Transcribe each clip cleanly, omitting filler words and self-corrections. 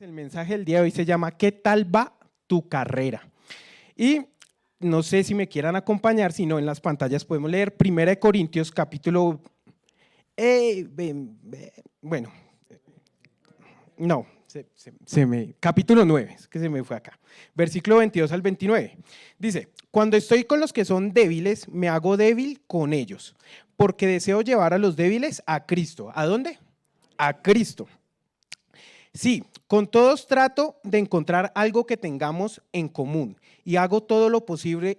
El mensaje del día de hoy se llama ¿Qué tal va tu carrera? Y no sé si me quieran acompañar, si no en las pantallas podemos leer 1 Corintios capítulo, bueno, no, capítulo 9, es que se me fue acá, versículo 22 al 29. Dice, cuando estoy con los que son débiles, me hago débil con ellos, porque deseo llevar a los débiles a Cristo. ¿A dónde? A Cristo. Sí, con todos trato de encontrar algo que tengamos en común y hago todo lo posible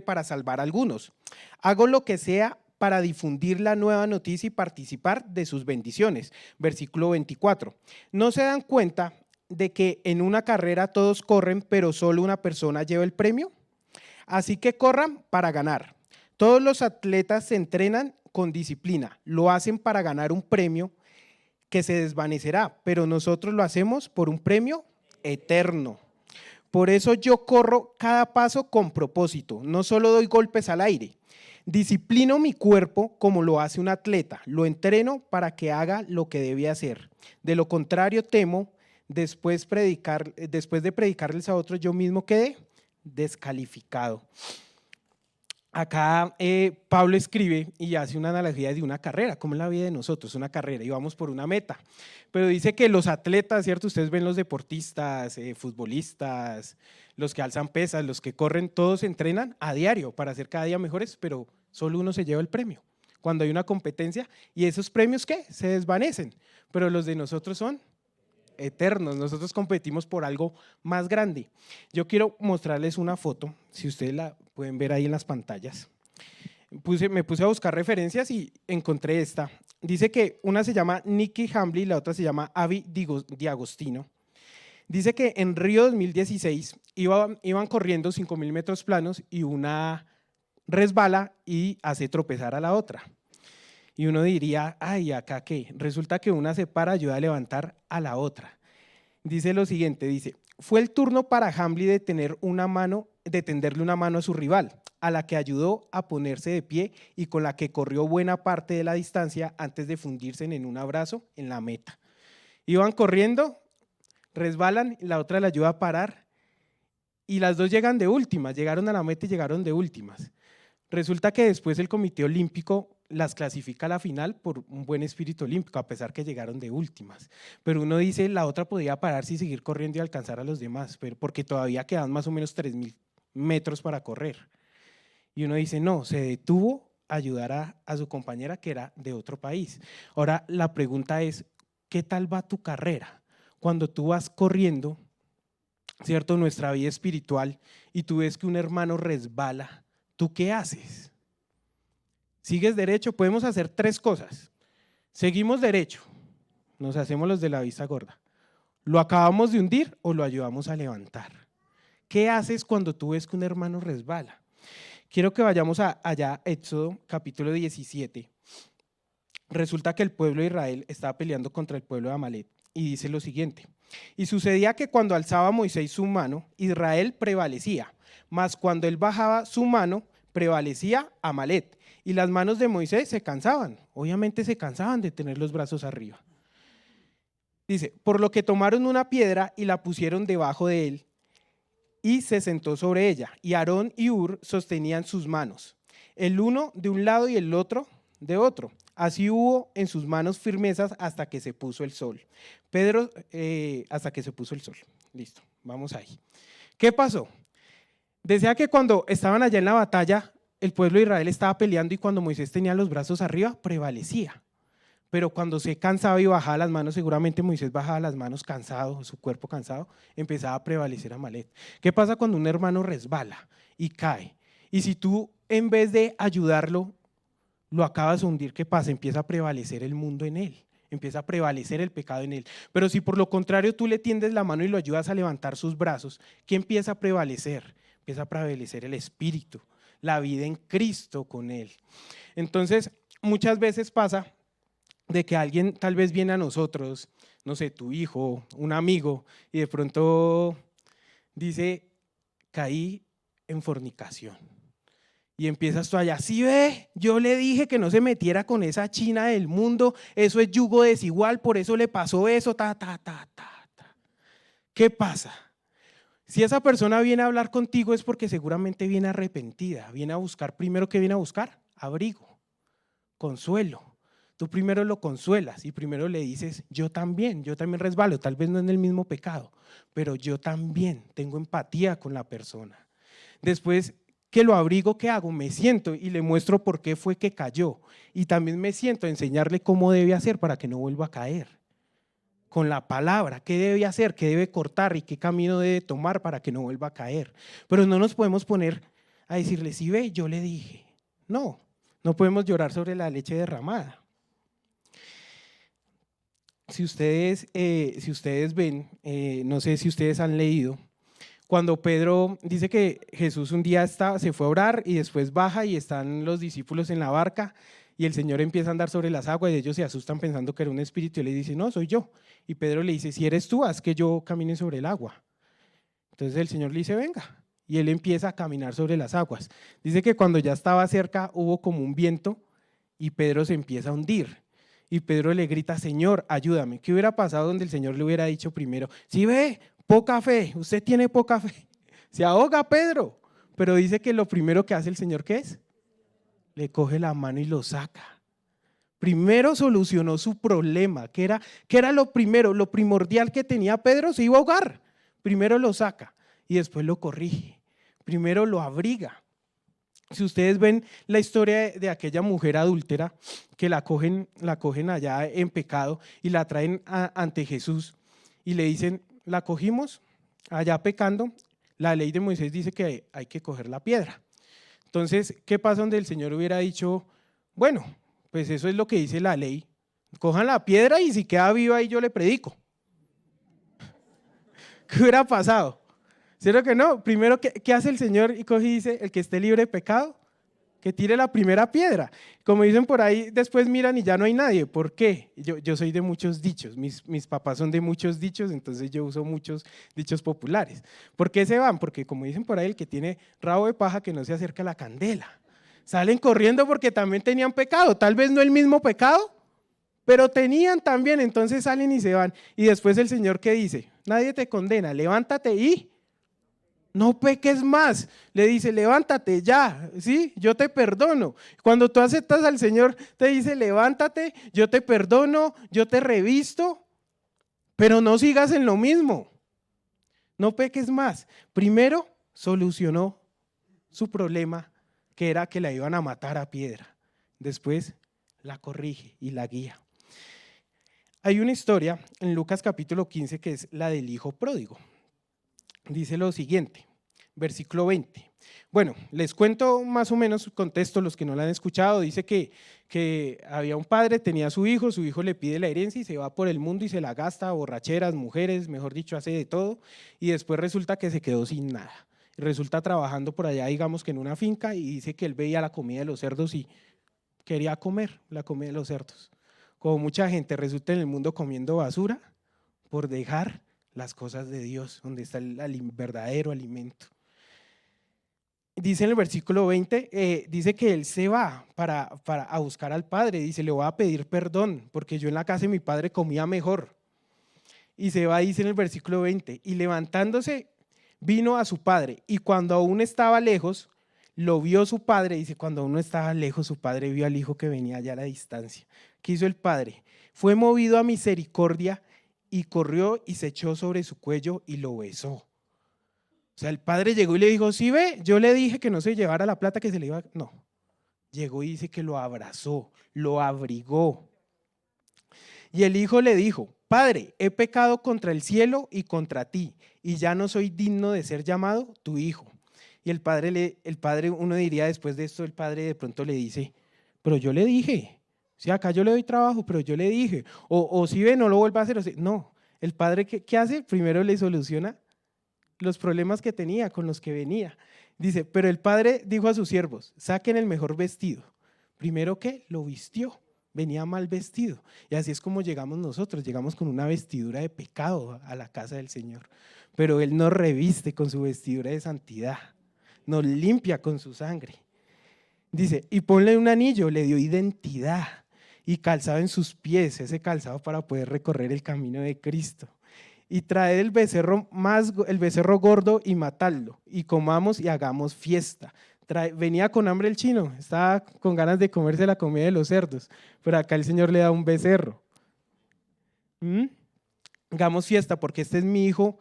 para salvar a algunos. Hago lo que sea para difundir la nueva noticia y participar de sus bendiciones. Versículo 24. ¿No se dan cuenta de que en una carrera todos corren, pero solo una persona lleva el premio? Así que corran para ganar. Todos los atletas se entrenan con disciplina, lo hacen para ganar un premio que se desvanecerá, pero nosotros lo hacemos por un premio eterno. Por eso yo corro cada paso con propósito, no solo doy golpes al aire. Disciplino mi cuerpo como lo hace un atleta, lo entreno para que haga lo que debe hacer. De lo contrario, temo, después de predicarles a otros, yo mismo quedé descalificado. Acá Pablo escribe y hace una analogía de una carrera, como es la vida de nosotros, una carrera, y vamos por una meta. Pero dice que los atletas, ¿cierto? Ustedes ven los deportistas, futbolistas, los que alzan pesas, los que corren, todos entrenan a diario para ser cada día mejores, pero solo uno se lleva el premio. Cuando hay una competencia, y esos premios, ¿qué? Se desvanecen, pero los de nosotros son eternos, nosotros competimos por algo más grande. Yo quiero mostrarles una foto, si ustedes la pueden ver ahí en las pantallas. Me puse a buscar referencias y encontré esta. Dice que una se llama Nikki Hambley y la otra se llama Abby D'Agostino. Dice que en Río 2016 iban corriendo 5.000 metros planos y una resbala y hace tropezar a la otra. Y uno diría, ay, ¿acá qué? Resulta que una se para, ayuda a levantar a la otra. Dice lo siguiente, dice, fue el turno para Hambley de tenderle una mano a su rival, a la que ayudó a ponerse de pie y con la que corrió buena parte de la distancia antes de fundirse en un abrazo en la meta. Iban corriendo, resbalan, la otra la ayuda a parar y las dos llegan de últimas, llegaron a la meta y llegaron de últimas. Resulta que después el Comité Olímpico las clasifica a la final por un buen espíritu olímpico, a pesar que llegaron de últimas. Pero uno dice, la otra podía pararse y seguir corriendo y alcanzar a los demás, porque todavía quedan más o menos 3.000 metros para correr. Y uno dice, no, se detuvo a ayudar a su compañera que era de otro país. Ahora, la pregunta es, ¿qué tal va tu carrera? Cuando tú vas corriendo, ¿cierto? Nuestra vida espiritual, y tú ves que un hermano resbala, ¿tú qué haces? ¿Sigues derecho? Podemos hacer 3 cosas. Seguimos derecho, nos hacemos los de la vista gorda. ¿Lo acabamos de hundir o lo ayudamos a levantar? ¿Qué haces cuando tú ves que un hermano resbala? Quiero que vayamos allá, Éxodo capítulo 17. Resulta que el pueblo de Israel estaba peleando contra el pueblo de Amalek y dice lo siguiente. Y sucedía que cuando alzaba Moisés su mano, Israel prevalecía, mas cuando él bajaba su mano, prevalecía Amalek. Y las manos de Moisés se cansaban, obviamente se cansaban de tener los brazos arriba. Dice, por lo que tomaron una piedra y la pusieron debajo de él y se sentó sobre ella. Y Aarón y Hur sostenían sus manos, el uno de un lado y el otro de otro. Así hubo en sus manos firmezas hasta que se puso el sol. Hasta que se puso el sol. Listo, vamos ahí. ¿Qué pasó? Decía que cuando estaban allá en la batalla, el pueblo de Israel estaba peleando y cuando Moisés tenía los brazos arriba, prevalecía. Pero cuando se cansaba y bajaba las manos, seguramente Moisés bajaba las manos cansado, su cuerpo cansado, empezaba a prevalecer Amalek. ¿Qué pasa cuando un hermano resbala y cae? Y si tú, en vez de ayudarlo, lo acabas de hundir, ¿qué pasa? Empieza a prevalecer el mundo en él, empieza a prevalecer el pecado en él. Pero si por lo contrario tú le tiendes la mano y lo ayudas a levantar sus brazos, ¿qué empieza a prevalecer? Empieza a prevalecer el espíritu, la vida en Cristo con él. Entonces, muchas veces pasa de que alguien tal vez viene a nosotros, no sé, tu hijo, un amigo, y de pronto dice, caí en fornicación. Y empiezas tú allá, sí ve, yo le dije que no se metiera con esa china del mundo, eso es yugo desigual, por eso le pasó eso, ta. ¿Qué pasa? Si esa persona viene a hablar contigo es porque seguramente viene arrepentida, viene a buscar, primero que viene a buscar, abrigo, consuelo. Tú primero lo consuelas y primero le dices, yo también resbalo, tal vez no en el mismo pecado, pero yo también tengo empatía con la persona. Después que lo abrigo, ¿qué hago? Me siento y le muestro por qué fue que cayó. Y también me siento a enseñarle cómo debe hacer para que no vuelva a caer. Con la palabra, qué debe hacer, qué debe cortar y qué camino debe tomar para que no vuelva a caer. Pero no nos podemos poner a decirle, si ve, yo le dije. No, no podemos llorar sobre la leche derramada. Si ustedes ven, no sé si ustedes han leído, cuando Pedro dice que Jesús un día se fue a orar y después baja y están los discípulos en la barca y el Señor empieza a andar sobre las aguas y ellos se asustan pensando que era un espíritu y le dice, no, soy yo. Y Pedro le dice, si eres tú, haz que yo camine sobre el agua. Entonces el Señor le dice, venga. Y él empieza a caminar sobre las aguas. Dice que cuando ya estaba cerca hubo como un viento y Pedro se empieza a hundir. Y Pedro le grita, Señor, ayúdame. ¿Qué hubiera pasado donde el Señor le hubiera dicho primero, si ve, poca fe, usted tiene poca fe? Se ahoga Pedro. Pero dice que lo primero que hace el Señor, ¿qué es? Le coge la mano y lo saca. Primero solucionó su problema, que era lo primero, lo primordial que tenía Pedro, se iba a ahogar. Primero lo saca y después lo corrige. Primero lo abriga. Si ustedes ven la historia de aquella mujer adúltera que la cogen allá en pecado y la traen ante Jesús y le dicen, la cogimos allá pecando, la ley de Moisés dice que hay que coger la piedra. Entonces, ¿qué pasa donde el Señor hubiera dicho, bueno, pues eso es lo que dice la ley, cojan la piedra y si queda viva ahí yo le predico? ¿Qué hubiera pasado? ¿Cierto que no? Primero, ¿qué hace el Señor? Y coge y dice, el que esté libre de pecado, que tire la primera piedra. Como dicen por ahí, después miran y ya no hay nadie. ¿Por qué? Yo soy de muchos dichos, mis papás son de muchos dichos, entonces yo uso muchos dichos populares. ¿Por qué se van? Porque como dicen por ahí, el que tiene rabo de paja que no se acerca a la candela. Salen corriendo porque también tenían pecado, tal vez no el mismo pecado, pero tenían también, entonces salen y se van. Y después el Señor, ¿qué dice? Nadie te condena, levántate y no peques más. Le dice, levántate ya, ¿sí? Yo te perdono. Cuando tú aceptas al Señor, te dice, levántate, yo te perdono, yo te revisto, pero no sigas en lo mismo. No peques más. Primero solucionó su problema, que era que la iban a matar a piedra. Después la corrige y la guía. Hay una historia en Lucas capítulo 15 que es la del hijo pródigo. Dice lo siguiente, versículo 20. Bueno, les cuento más o menos su contexto, los que no lo han escuchado. Dice que había un padre, tenía a su hijo le pide la herencia y se va por el mundo y se la gasta, borracheras, mujeres, mejor dicho, hace de todo. Y después resulta que se quedó sin nada. Resulta trabajando por allá, digamos que en una finca, y dice que él veía la comida de los cerdos y quería comer la comida de los cerdos. Como mucha gente resulta en el mundo comiendo basura por dejar las cosas de Dios, donde está el verdadero alimento. Dice en el versículo 20, dice que él se va a buscar al padre, dice, le voy a pedir perdón, porque yo en la casa de mi padre comía mejor. Y se va, dice en el versículo 20, y levantándose vino a su padre, y cuando aún estaba lejos, lo vio su padre, dice, cuando aún no estaba lejos, su padre vio al hijo que venía allá a la distancia. ¿Qué hizo el padre? Fue movido a misericordia y corrió y se echó sobre su cuello y lo besó. O sea, el padre llegó y le dijo, sí ve, yo le dije que no se llevara la plata, que se le iba, no. Llegó y dice que lo abrazó, lo abrigó. Y el hijo le dijo, Padre, he pecado contra el cielo y contra ti, y ya no soy digno de ser llamado tu hijo. Y el padre, uno diría después de esto, el padre de pronto le dice, pero yo le dije, si acá yo le doy trabajo, pero yo le dije, o si ve, no lo vuelva a hacer. O sea, no, el padre, ¿qué hace? Primero le soluciona los problemas que tenía, con los que venía. Dice, pero el padre dijo a sus siervos, saquen el mejor vestido. Primero, ¿qué? Lo vistió. Venía mal vestido. Y así es como llegamos nosotros, llegamos con una vestidura de pecado a la casa del Señor. Pero Él nos reviste con su vestidura de santidad, nos limpia con su sangre. Dice, y ponle un anillo, le dio identidad y calzado en sus pies, ese calzado para poder recorrer el camino de Cristo. y traed el becerro gordo y matadlo, y comamos y hagamos fiesta. Venía con hambre el chino, estaba con ganas de comerse la comida de los cerdos, pero acá el Señor le da un becerro. Hagamos fiesta porque este es mi hijo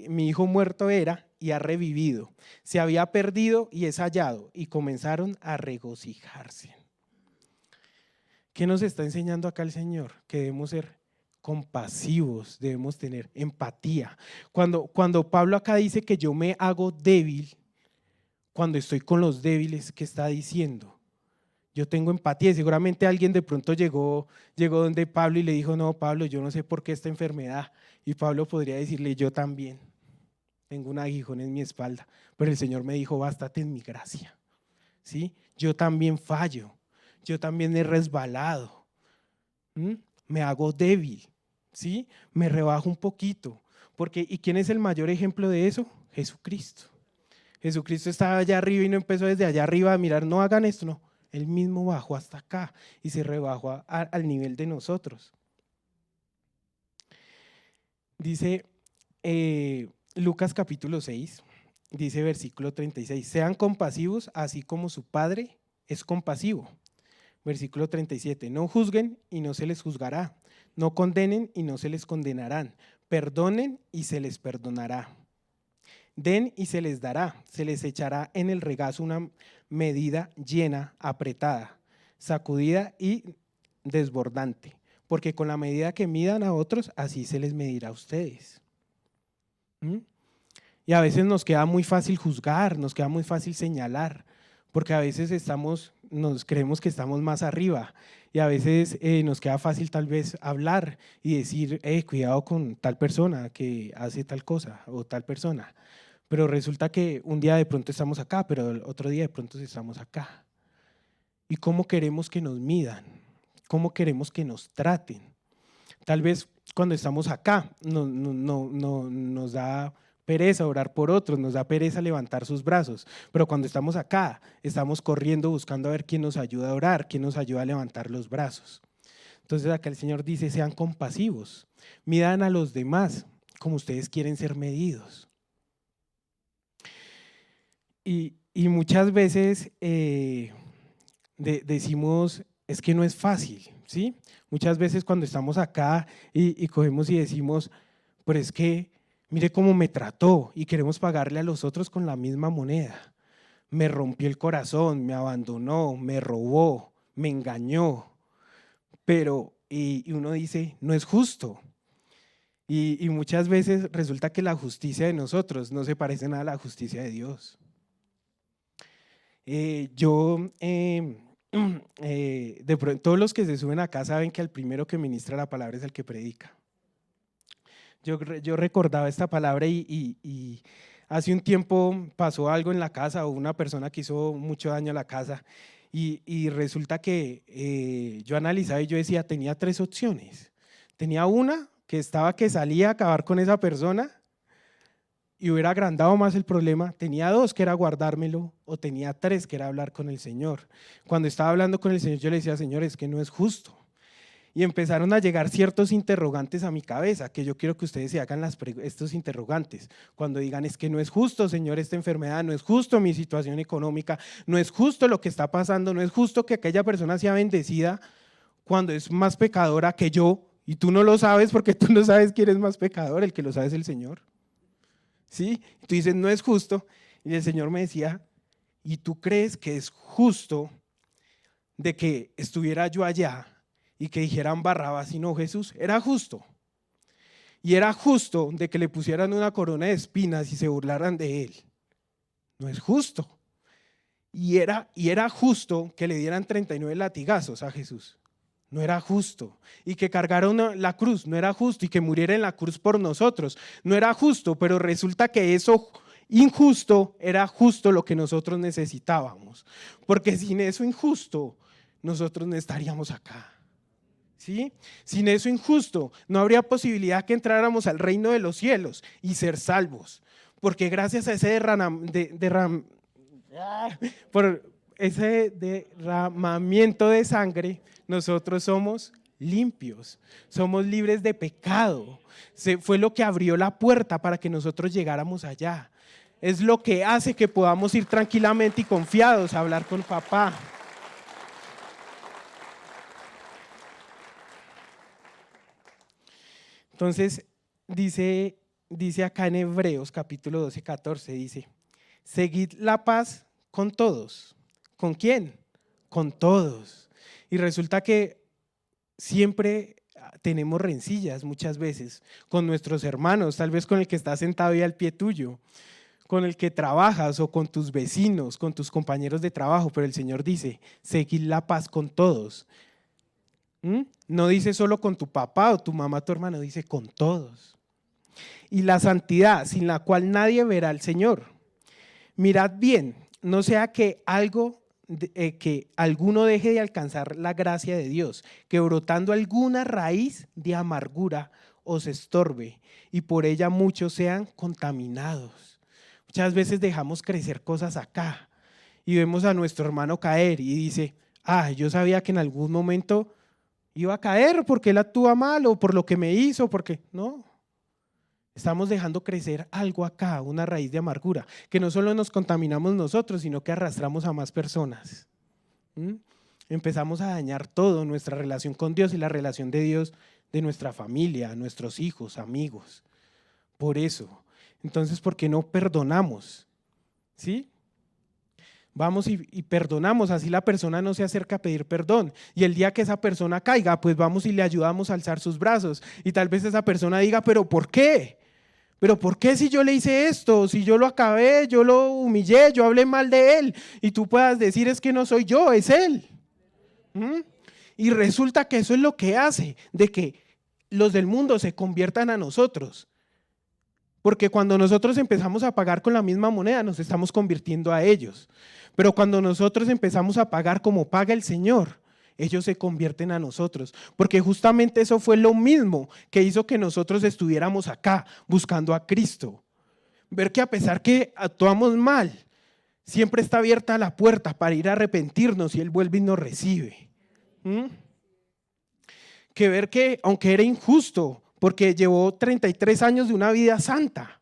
mi hijo muerto era y ha revivido. Se había perdido y es hallado, y comenzaron a regocijarse. ¿Qué nos está enseñando acá el Señor? Que debemos ser compasivos, debemos tener empatía. Cuando Pablo acá dice que yo me hago débil, cuando estoy con los débiles, ¿qué está diciendo? Yo tengo empatía, y seguramente alguien de pronto llegó donde Pablo y le dijo, no, Pablo, yo no sé por qué esta enfermedad. Y Pablo podría decirle, yo también, tengo un aguijón en mi espalda, pero el Señor me dijo, bástate en mi gracia. ¿Sí? Yo también fallo, yo también he resbalado, me hago débil, ¿sí? Me rebajo un poquito, porque ¿y quién es el mayor ejemplo de eso? Jesucristo. Jesucristo estaba allá arriba y no empezó desde allá arriba a mirar, no hagan esto, no. Él mismo bajó hasta acá y se rebajó al nivel de nosotros. Dice Lucas capítulo 6, dice versículo 36, sean compasivos así como su Padre es compasivo. Versículo 37, no juzguen y no se les juzgará, no condenen y no se les condenarán, perdonen y se les perdonará. Den y se les dará, se les echará en el regazo una medida llena, apretada, sacudida y desbordante, porque con la medida que midan a otros, así se les medirá a ustedes. Y a veces nos queda muy fácil juzgar, nos queda muy fácil señalar, porque a veces nos creemos que estamos más arriba y a veces nos queda fácil tal vez hablar y decir, cuidado con tal persona que hace tal cosa o tal persona. Pero resulta que un día de pronto estamos acá, pero el otro día de pronto estamos acá. ¿Y cómo queremos que nos midan? ¿Cómo queremos que nos traten? Tal vez cuando estamos acá nos da pereza orar por otros, nos da pereza levantar sus brazos, pero cuando estamos acá, estamos corriendo buscando a ver quién nos ayuda a orar, quién nos ayuda a levantar los brazos. Entonces acá el Señor dice, sean compasivos, midan a los demás como ustedes quieren ser medidos. Y muchas veces decimos, es que no es fácil, ¿sí? Muchas veces cuando estamos acá y cogemos y decimos, pero es que mire cómo me trató y queremos pagarle a los otros con la misma moneda. Me rompió el corazón, me abandonó, me robó, me engañó. Pero, y uno dice, no es justo. Y muchas veces resulta que la justicia de nosotros no se parece nada a la justicia de Dios. De pronto, todos los que se suben acá saben que el primero que ministra la palabra es el que predica. Yo recordaba esta palabra y hace un tiempo pasó algo en la casa o una persona que hizo mucho daño a la casa y resulta que yo analizaba y yo decía, tenía tres opciones. Tenía una que salía a acabar con esa persona y hubiera agrandado más el problema, tenía dos, que era guardármelo, o tenía tres, que era hablar con el Señor. Cuando estaba hablando con el Señor, yo le decía, Señor, es que no es justo. Y empezaron a llegar ciertos interrogantes a mi cabeza, que yo quiero que ustedes se hagan estos interrogantes. Cuando digan, es que no es justo, Señor, esta enfermedad, no es justo mi situación económica, no es justo lo que está pasando, no es justo que aquella persona sea bendecida cuando es más pecadora que yo, y tú no lo sabes porque tú no sabes quién es más pecador, el que lo sabe es el Señor. ¿Sí? Tú dices, no es justo. Y el Señor me decía, ¿y tú crees que es justo de que estuviera yo allá y que dijeran Barrabás y no Jesús? Era justo. Y era justo de que le pusieran una corona de espinas y se burlaran de él. No es justo. Y era justo que le dieran 39 latigazos a Jesús. No era justo. Y que cargaron la cruz, no era justo. Y que muriera en la cruz por nosotros, no era justo. Pero resulta que eso injusto era justo lo que nosotros necesitábamos. Porque sin eso injusto, nosotros no estaríamos acá. ¿Sí? Sin eso injusto, no habría posibilidad que entráramos al reino de los cielos y ser salvos. Porque gracias a por ese derramamiento de sangre, nosotros somos limpios, somos libres de pecado. Fue lo que abrió la puerta para que nosotros llegáramos allá. Es lo que hace que podamos ir tranquilamente y confiados a hablar con papá. Entonces, dice acá en Hebreos capítulo 12, 14, dice, seguid la paz con todos. ¿Con quién? Con todos. Y resulta que siempre tenemos rencillas muchas veces con nuestros hermanos, tal vez con el que está sentado ahí al pie tuyo, con el que trabajas o con tus vecinos, con tus compañeros de trabajo, pero el Señor dice, seguid la paz con todos. No dice solo con tu papá o tu mamá, tu hermano, dice con todos. Y la santidad, sin la cual nadie verá al Señor. Mirad bien, no sea que alguno deje de alcanzar la gracia de Dios, que brotando alguna raíz de amargura os estorbe y por ella muchos sean contaminados. Muchas veces dejamos crecer cosas acá y vemos a nuestro hermano caer y dice, yo sabía que en algún momento iba a caer porque él actúa mal o por lo que me hizo, porque no. Estamos dejando crecer algo acá, una raíz de amargura, que no solo nos contaminamos nosotros, sino que arrastramos a más personas. Empezamos a dañar todo, nuestra relación con Dios y la relación de Dios de nuestra familia, nuestros hijos, amigos. Por eso, entonces, ¿por qué no perdonamos? ¿Sí? Vamos y perdonamos, así la persona no se acerca a pedir perdón. Y el día que esa persona caiga, pues vamos y le ayudamos a alzar sus brazos. Y tal vez esa persona diga, ¿pero por qué? ¿Pero por qué si yo le hice esto? Si yo lo acabé, yo lo humillé, yo hablé mal de él. Y tú puedas decir, es que no soy yo, es él. Y resulta que eso es lo que hace de que los del mundo se conviertan a nosotros. Porque cuando nosotros empezamos a pagar con la misma moneda, nos estamos convirtiendo a ellos. Pero cuando nosotros empezamos a pagar como paga el Señor, ellos se convierten a nosotros. Porque justamente eso fue lo mismo que hizo que nosotros estuviéramos acá buscando a Cristo. Ver que a pesar que actuamos mal, siempre está abierta la puerta para ir a arrepentirnos y Él vuelve y nos recibe. Que ver que aunque era injusto, porque llevó 33 años de una vida santa,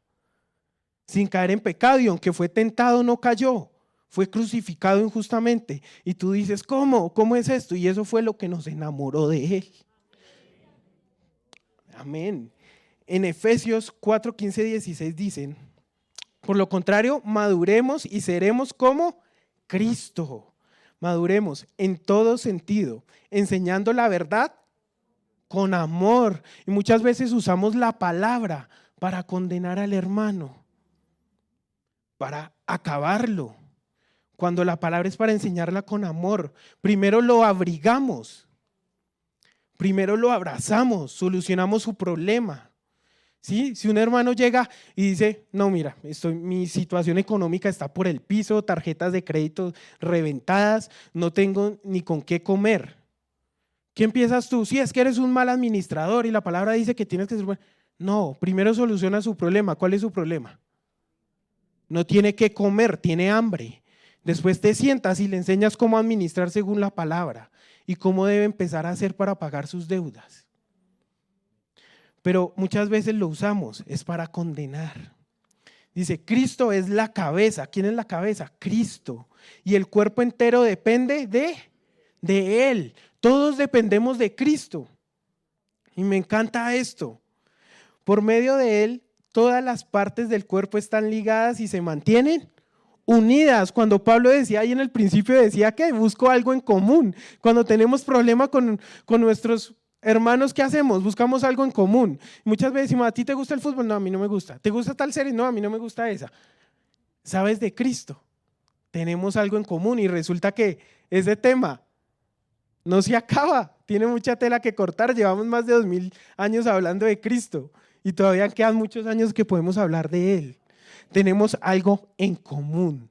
sin caer en pecado, y aunque fue tentado no cayó, fue crucificado injustamente. Y tú dices, ¿cómo? ¿Cómo es esto? Y eso fue lo que nos enamoró de Él. Amén. En Efesios 4, 15, 16 dicen, por lo contrario, maduremos y seremos como Cristo. Maduremos en todo sentido, enseñando la verdad con amor. Y muchas veces usamos la palabra para condenar al hermano, para acabarlo, cuando la palabra es para enseñarla con amor. Primero lo abrigamos, primero lo abrazamos, solucionamos su problema. ¿Sí? Si un hermano llega y dice, no, mira, mi situación económica está por el piso, tarjetas de crédito reventadas, no tengo ni con qué comer. ¿Qué empiezas tú? Si es que eres un mal administrador y la palabra dice que tienes que ser bueno. No, primero soluciona su problema. ¿Cuál es su problema? No tiene que comer, tiene hambre. Después te sientas y le enseñas cómo administrar según la palabra y cómo debe empezar a hacer para pagar sus deudas. Pero muchas veces lo usamos, es para condenar. Dice, Cristo es la cabeza. ¿Quién es la cabeza? Cristo. Y el cuerpo entero depende de Él. Todos dependemos de Cristo. Y me encanta esto. Por medio de Él, todas las partes del cuerpo están ligadas y se mantienen unidas. Cuando Pablo decía ahí en el principio, decía que busco algo en común. Cuando tenemos problema con nuestros hermanos, ¿qué hacemos? Buscamos algo en común. Muchas veces decimos, ¿a ti te gusta el fútbol? No, a mí no me gusta. ¿Te gusta tal serie? No, a mí no me gusta esa. ¿Sabes de Cristo? Tenemos algo en común y resulta que ese tema no se acaba. Tiene mucha tela que cortar. Llevamos más de 2000 años hablando de Cristo y todavía quedan muchos años que podemos hablar de Él. Tenemos algo en común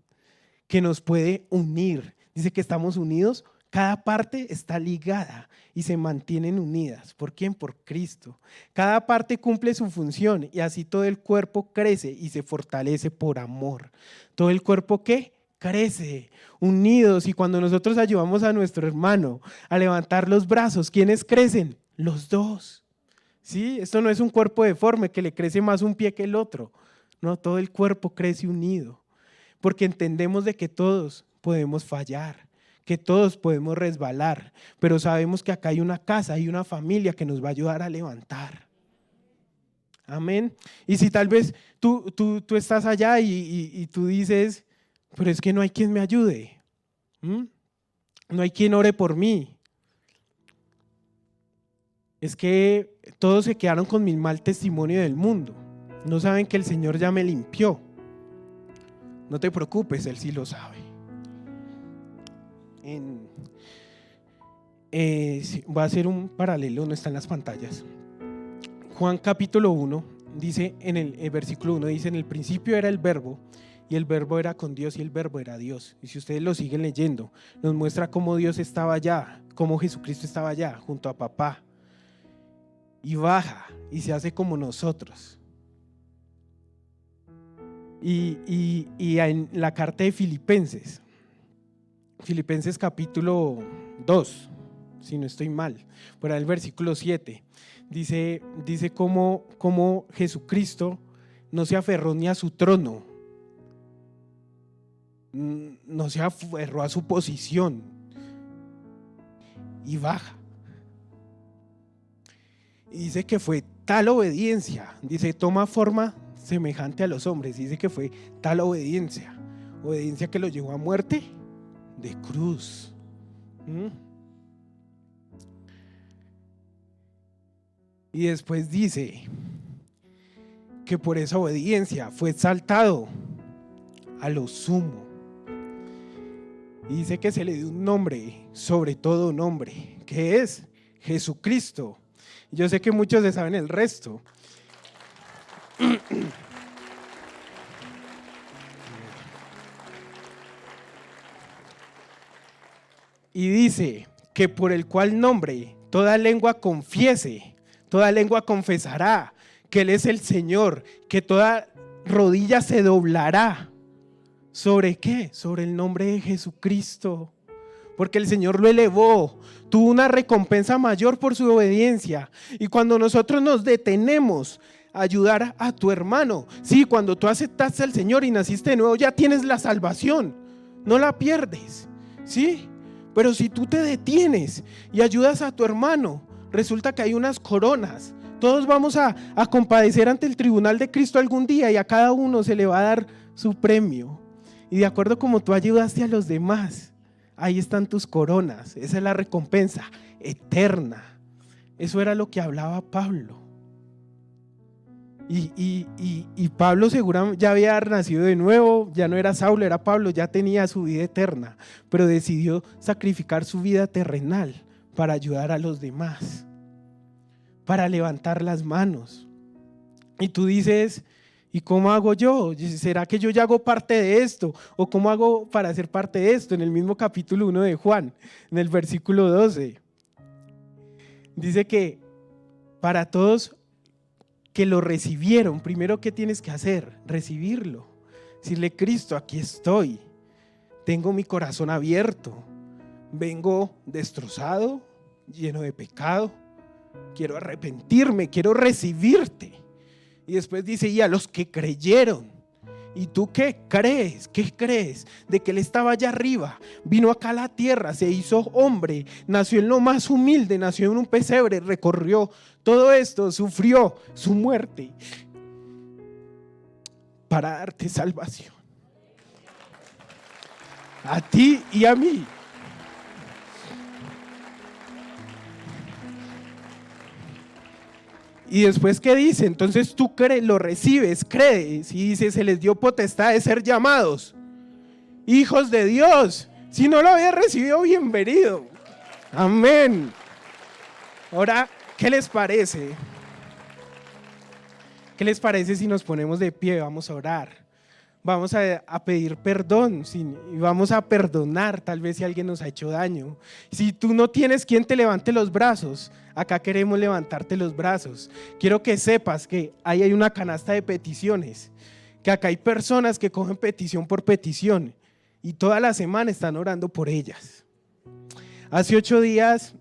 que nos puede unir. Dice que estamos unidos. Cada parte está ligada y se mantienen unidas. ¿Por quién? Por Cristo. Cada parte cumple su función y así todo el cuerpo crece y se fortalece por amor. ¿Todo el cuerpo qué? crece, unidos. Y cuando nosotros ayudamos a nuestro hermano a levantar los brazos, ¿quiénes crecen? Los dos. ¿Sí? Esto no es un cuerpo deforme que le crece más un pie que el otro. No, todo el cuerpo crece unido, porque entendemos de que todos podemos fallar, que todos podemos resbalar, pero sabemos que acá hay una casa, hay una familia que nos va a ayudar a levantar. Amén. Y si tal vez tú estás allá y tú dices, pero es que no hay quien me ayude, no hay quien ore por mí. Es que todos se quedaron con mi mal testimonio del mundo. No saben que el Señor ya me limpió. No te preocupes, Él sí lo sabe. Voy a hacer un paralelo, no está en las pantallas. Juan capítulo 1 dice, en el versículo 1 dice, en el principio era el verbo, y el verbo era con Dios y el verbo era Dios. Y si ustedes lo siguen leyendo, nos muestra cómo Dios estaba allá, cómo Jesucristo estaba allá junto a papá. Y baja y se hace como nosotros. Y en la carta de Filipenses capítulo 2, si no estoy mal, por ahí el versículo 7, dice cómo Jesucristo no se aferró ni a su trono, no se aferró a su posición y baja. Y dice que fue tal obediencia, dice, toma forma semejante a los hombres, dice que fue tal obediencia que lo llevó a muerte de cruz. Y después dice que por esa obediencia fue exaltado a lo sumo. Y dice que se le dio un nombre, sobre todo nombre, que es Jesucristo. Yo sé que muchos se saben el resto. Y dice que por el cual nombre toda lengua confiese, toda lengua confesará que Él es el Señor, que toda rodilla se doblará. ¿Sobre qué? Sobre el nombre de Jesucristo. Porque el Señor lo elevó, tuvo una recompensa mayor por su obediencia. Y cuando nosotros nos detenemos a ayudar a tu hermano, sí, cuando tú aceptaste al Señor y naciste de nuevo, ya tienes la salvación, no la pierdes, ¿sí? Pero si tú te detienes y ayudas a tu hermano, resulta que hay unas coronas. Todos vamos a compadecer ante el tribunal de Cristo algún día y a cada uno se le va a dar su premio. Y de acuerdo como tú ayudaste a los demás, ahí están tus coronas. Esa es la recompensa eterna. Eso era lo que hablaba Pablo. Y Pablo seguramente ya había nacido de nuevo, ya no era Saulo, era Pablo, ya tenía su vida eterna, pero decidió sacrificar su vida terrenal para ayudar a los demás, para levantar las manos. Y tú dices, ¿y cómo hago yo? ¿Será que yo ya hago parte de esto? ¿O cómo hago para ser parte de esto? En el mismo capítulo 1 de Juan, en el versículo 12, dice que para todos que lo recibieron, primero, ¿qué tienes que hacer? Recibirlo. Decirle, Cristo, aquí estoy. Tengo mi corazón abierto. Vengo destrozado, lleno de pecado. Quiero arrepentirme, quiero recibirte. Y después dice, y a los que creyeron. ¿Y tú qué crees? ¿Qué crees? De que Él estaba allá arriba, vino acá a la tierra, se hizo hombre, nació en lo más humilde, nació en un pesebre, recorrió todo esto, sufrió su muerte para darte salvación. A ti y a mí. Y después, ¿qué dice? Entonces tú crees, lo recibes, crees y dice, se les dio potestad de ser llamados hijos de Dios. Si no lo había recibido, bienvenido. Amén. Ahora, ¿qué les parece? ¿Qué les parece si nos ponemos de pie? Vamos a orar. Vamos a pedir perdón y vamos a perdonar tal vez si alguien nos ha hecho daño. Si tú no tienes quien te levante los brazos, acá queremos levantarte los brazos. Quiero que sepas que ahí hay una canasta de peticiones, que acá hay personas que cogen petición por petición y toda la semana están orando por ellas. Hace 8 días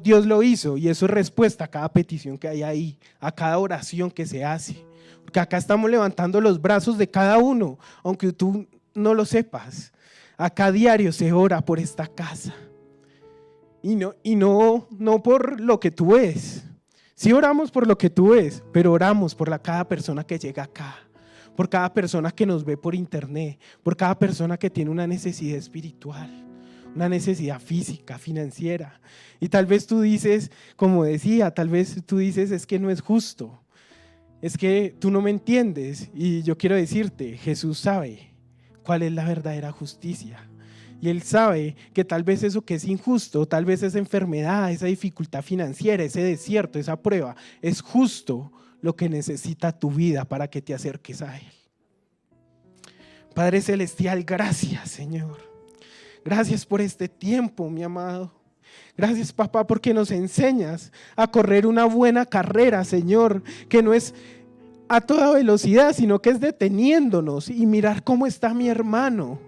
Dios lo hizo y eso es respuesta a cada petición que hay ahí, a cada oración que se hace. Porque acá estamos levantando los brazos de cada uno, aunque tú no lo sepas. Acá diario se ora por esta casa. Y no por lo que tú ves. Sí oramos por lo que tú ves, pero oramos por cada persona que llega acá, por cada persona que nos ve por internet, por cada persona que tiene una necesidad espiritual, una necesidad física, financiera. Y tal vez tú dices, como decía, tal vez tú dices, es que no es justo, es que tú no me entiendes. Y yo quiero decirte, Jesús sabe cuál es la verdadera justicia. Y Él sabe que tal vez eso que es injusto, tal vez esa enfermedad, esa dificultad financiera, ese desierto, esa prueba, es justo lo que necesita tu vida para que te acerques a Él. Padre Celestial, gracias, Señor. Gracias por este tiempo, mi amado. Gracias, papá, porque nos enseñas a correr una buena carrera, Señor, que no es a toda velocidad, sino que es deteniéndonos y mirar cómo está mi hermano.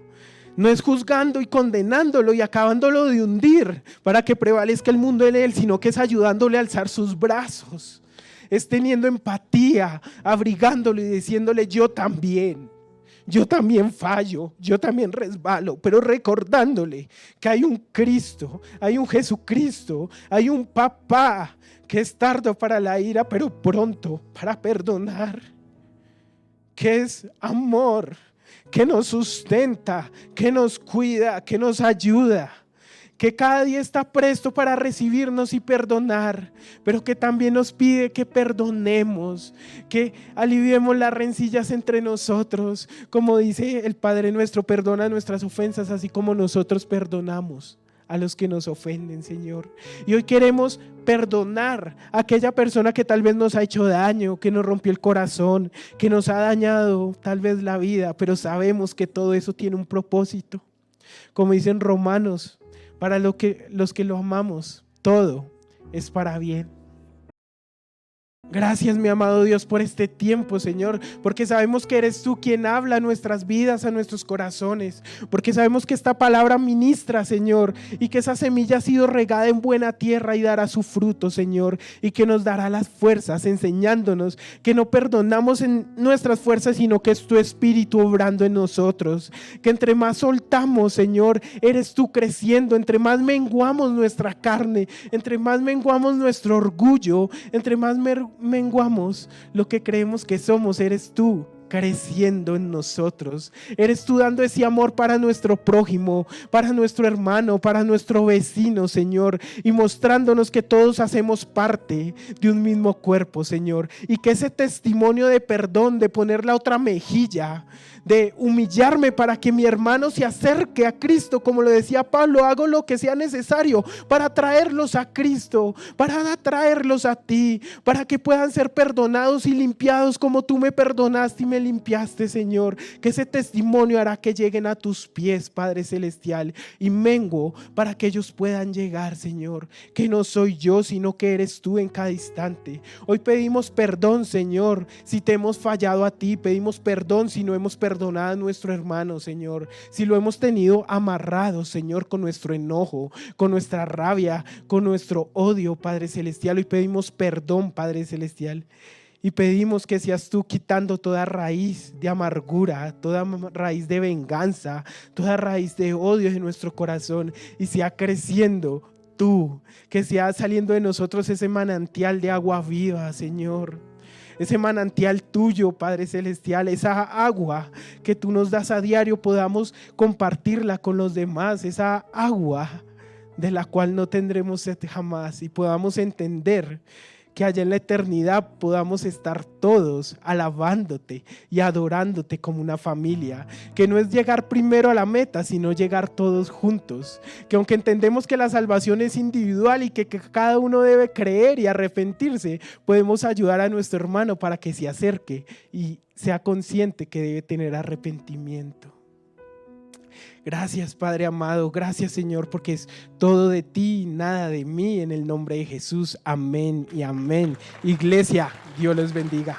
No es juzgando y condenándolo y acabándolo de hundir para que prevalezca el mundo en él, sino que es ayudándole a alzar sus brazos. Es teniendo empatía, abrigándolo y diciéndole yo también fallo, yo también resbalo, pero recordándole que hay un Cristo, hay un Jesucristo, hay un papá que es tardo para la ira, pero pronto para perdonar, que es amor, que nos sustenta, que nos cuida, que nos ayuda, que cada día está presto para recibirnos y perdonar, pero que también nos pide que perdonemos, que aliviemos las rencillas entre nosotros. Como dice el Padre nuestro, perdona nuestras ofensas así como nosotros perdonamos a los que nos ofenden, Señor. Y hoy queremos perdonar a aquella persona que tal vez nos ha hecho daño, que nos rompió el corazón, que nos ha dañado tal vez la vida, pero sabemos que todo eso tiene un propósito. Como dicen Romanos, para los que lo amamos, todo es para bien. Gracias, mi amado Dios, por este tiempo, Señor, porque sabemos que eres tú quien habla a nuestras vidas, a nuestros corazones, porque sabemos que esta palabra ministra, Señor, y que esa semilla ha sido regada en buena tierra y dará su fruto, Señor, y que nos dará las fuerzas, enseñándonos que no perdonamos en nuestras fuerzas, sino que es tu Espíritu obrando en nosotros, que entre más soltamos, Señor, eres tú creciendo, entre más menguamos nuestra carne, entre más menguamos nuestro orgullo, entre más menguamos lo que creemos que somos, eres tú creciendo en nosotros. Eres tú dando ese amor para nuestro prójimo, para nuestro hermano, para nuestro vecino, Señor, y mostrándonos que todos hacemos parte de un mismo cuerpo, Señor, y que ese testimonio de perdón, de poner la otra mejilla, de humillarme para que mi hermano se acerque a Cristo, como lo decía Pablo, hago lo que sea necesario para traerlos a Cristo, para traerlos a ti, para que puedan ser perdonados y limpiados como tú me perdonaste y me limpiaste, Señor. Que ese testimonio hará que lleguen a tus pies, Padre Celestial, y menguo para que ellos puedan llegar, Señor, que no soy yo, sino que eres tú en cada instante. Hoy pedimos perdón, Señor, si te hemos fallado a ti, pedimos perdón si no hemos perdonado a nuestro hermano, Señor, si lo hemos tenido amarrado, Señor, con nuestro enojo, con nuestra rabia, con nuestro odio, Padre Celestial. Hoy pedimos perdón, Padre Celestial, y pedimos que seas tú quitando toda raíz de amargura, toda raíz de venganza, toda raíz de odio de nuestro corazón, y sea creciendo tú, que sea saliendo de nosotros ese manantial de agua viva, Señor. Ese manantial tuyo, Padre Celestial, esa agua que tú nos das a diario, podamos compartirla con los demás, esa agua de la cual no tendremos sed jamás, y podamos entender que allá en la eternidad podamos estar todos alabándote y adorándote como una familia, que no es llegar primero a la meta, sino llegar todos juntos, que aunque entendemos que la salvación es individual y que cada uno debe creer y arrepentirse, podemos ayudar a nuestro hermano para que se acerque y sea consciente que debe tener arrepentimiento. Gracias, Padre amado, gracias, Señor, porque es todo de ti, nada de mí, en el nombre de Jesús, amén y amén. Iglesia, Dios les bendiga.